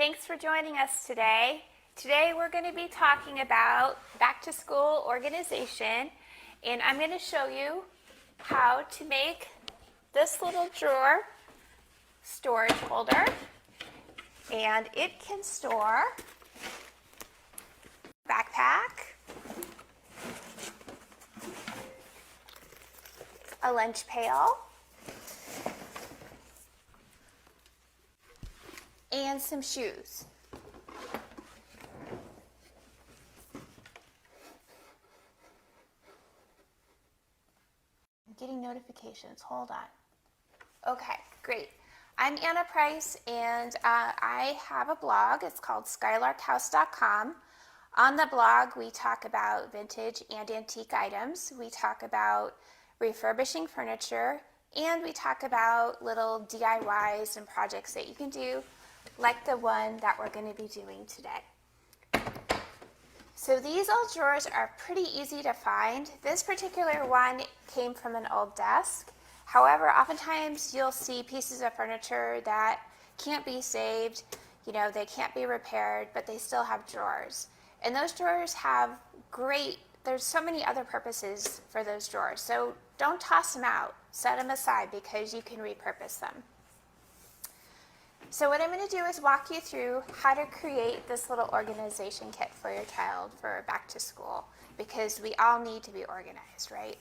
Thanks for joining us today. Today we're going to be talking about back to school organization, and I'm going to show you how to make this little drawer storage holder, and it can store backpack, a lunch pail, and some shoes. I'm getting notifications. Hold on. Okay, great. I'm Anna Price, and I have a blog. It's called skylarkhouse.com. On the blog, we talk about vintage and antique items. We talk about refurbishing furniture, and we talk about little DIYs and projects that you can do, like the one that we're going to be doing today. So these old drawers are pretty easy to find. This particular one came from an old desk. However, oftentimes you'll see pieces of furniture that can't be saved, they can't be repaired, but they still have drawers. And those drawers have there's so many other purposes for those drawers. So don't toss them out, set them aside because you can repurpose them. So what I'm going to do is walk you through how to create this little organization kit for your child for back to school, because we all need to be organized, right?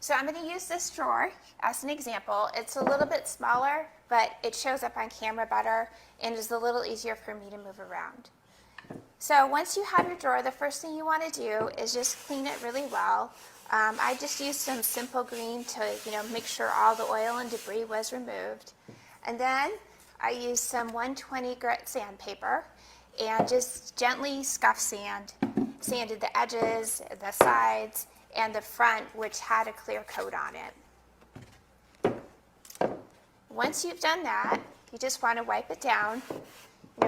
So I'm going to use this drawer as an example. It's a little bit smaller, but it shows up on camera better and is a little easier for me to move around. So once you have your drawer, the first thing you want to do is just clean it really well. I just used some simple green to make sure all the oil and debris was removed. And then I used some 120 grit sandpaper and just gently sanded the edges, the sides, and the front, which had a clear coat on it. Once you've done that, you just want to wipe it down.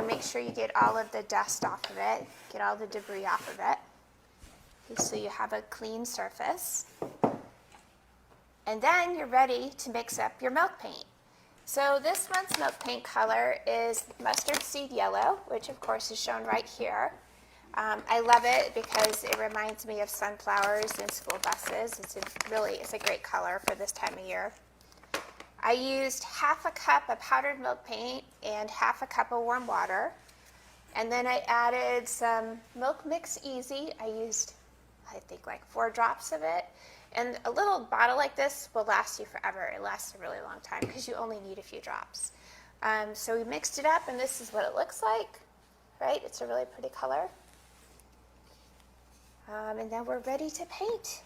Make sure you get all of the dust off of it, get all the debris off of it, so you have a clean surface. And then you're ready to mix up your milk paint. So this one's milk paint color is mustard seed yellow, which of course is shown right here. I love it because it reminds me of sunflowers and school buses. It's a great color for this time of year. I used half a cup of powdered milk paint and half a cup of warm water. And then I added some Milk Mix Easy. I used, I think, like 4 drops of it. And a little bottle like this will last you forever. It lasts a really long time because you only need a few drops. So we mixed it up, and this is what it looks like, right? It's a really pretty color. And then we're ready to paint.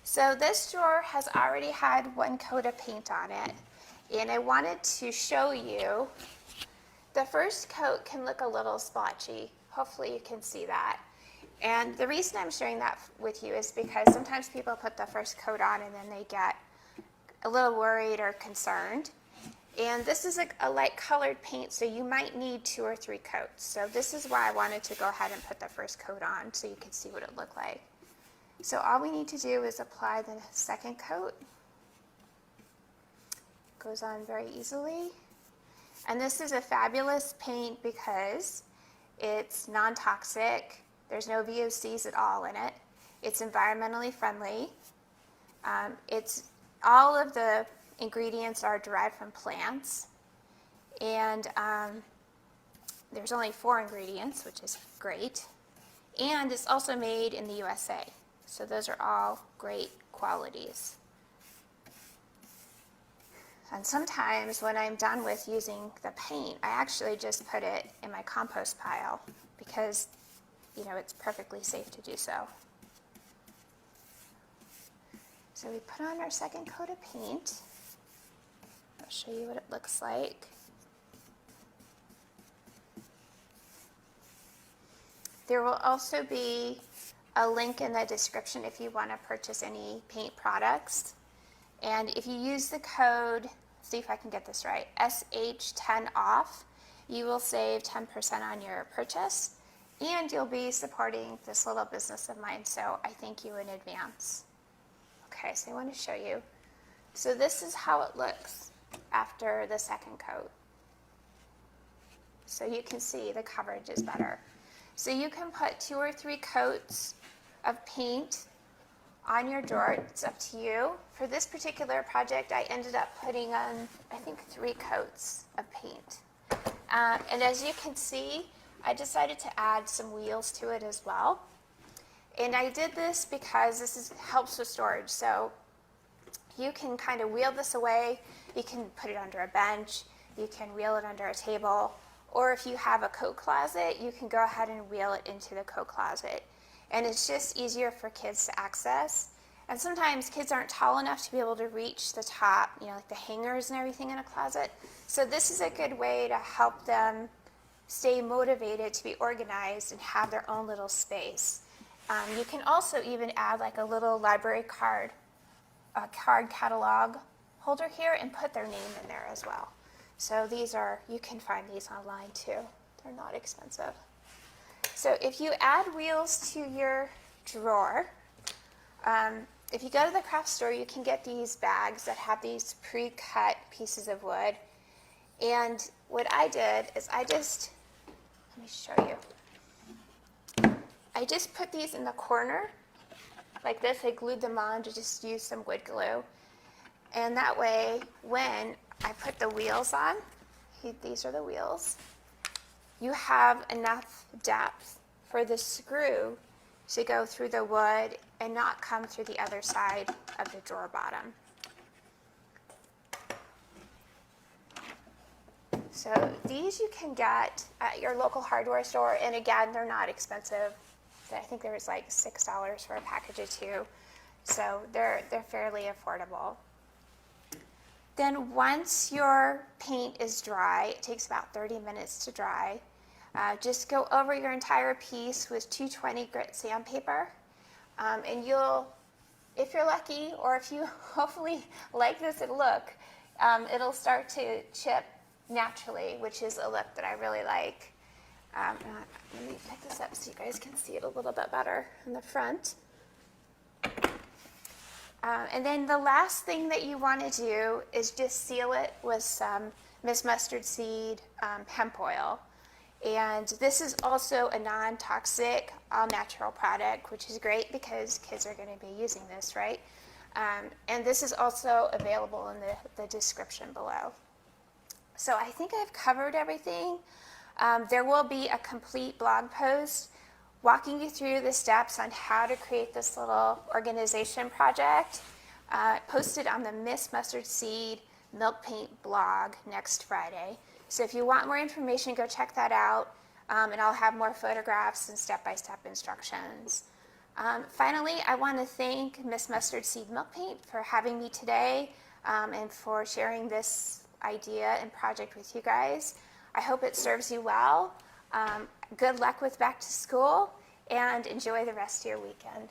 So this drawer has already had 1 coat of paint on it, and I wanted to show you the first coat can look a little splotchy. Hopefully you can see that. And the reason I'm sharing that with you is because sometimes people put the first coat on and then they get a little worried or concerned. And this is a light colored paint, so you might need 2 or 3 coats. So this is why I wanted to go ahead and put the first coat on so you can see what it looked like. So all we need to do is apply the second coat. It goes on very easily. And this is a fabulous paint because it's non-toxic. There's no VOCs at all in it. It's environmentally friendly. All of the ingredients are derived from plants. And there's only 4 ingredients, which is great. And it's also made in the USA. So those are all great qualities. And sometimes when I'm done with using the paint, I actually just put it in my compost pile because, it's perfectly safe to do so. So we put on our second coat of paint. I'll show you what it looks like. There will also be a link in the description if you want to purchase any paint products. And if you use the code, see if I can get this right, SH10OFF, you will save 10% on your purchase, and you'll be supporting this little business of mine, so I thank you in advance. Okay, so I want to show you. So this is how it looks after the second coat. so you can see the coverage is better. So you can put 2 or 3 coats of paint on your drawer. It's up to you. For this particular project, I ended up putting on, I think, 3 coats of paint. And as you can see, I decided to add some wheels to it as well. And I did this because helps with storage. So you can kind of wheel this away. You can put it under a bench. You can wheel it under a table. Or if you have a coat closet, you can go ahead and wheel it into the coat closet. And it's just easier for kids to access. And sometimes kids aren't tall enough to be able to reach the top, like the hangers and everything in a closet. So this is a good way to help them stay motivated to be organized and have their own little space. You can also even add like a little library card, a card catalog holder here, and put their name in there as well. So you can find these online too. They're not expensive. So if you add wheels to your drawer, if you go to the craft store, you can get these bags that have these pre-cut pieces of wood. And what I did is let me show you. I just put these in the corner like this. I glued them on to just use some wood glue. And that way, when I put the wheels on, these are the wheels, you have enough depth for the screw to go through the wood and not come through the other side of the drawer bottom. So these you can get at your local hardware store, and again, they're not expensive. I think there was like $6 for a package of 2, so they're fairly affordable. Then once your paint is dry, it takes about 30 minutes to dry. Just go over your entire piece with 220 grit sandpaper, and if you're lucky, or if you hopefully like this look, it'll start to chip naturally, which is a look that I really like. Let me pick this up so you guys can see it a little bit better in the front. And then the last thing that you want to do is just seal it with some Miss Mustard Seed hemp oil. And this is also a non-toxic, all-natural product, which is great because kids are going to be using this, right? And this is also available in the description below. So I think I've covered everything. There will be a complete blog post walking you through the steps on how to create this little organization project, posted on the Miss Mustard Seed Milk Paint blog next Friday. So if you want more information, go check that out, and I'll have more photographs and step-by-step instructions. Finally, I want to thank Miss Mustard Seed Milk Paint for having me today, and for sharing this idea and project with you guys. I hope it serves you well. Good luck with back to school, and enjoy the rest of your weekend.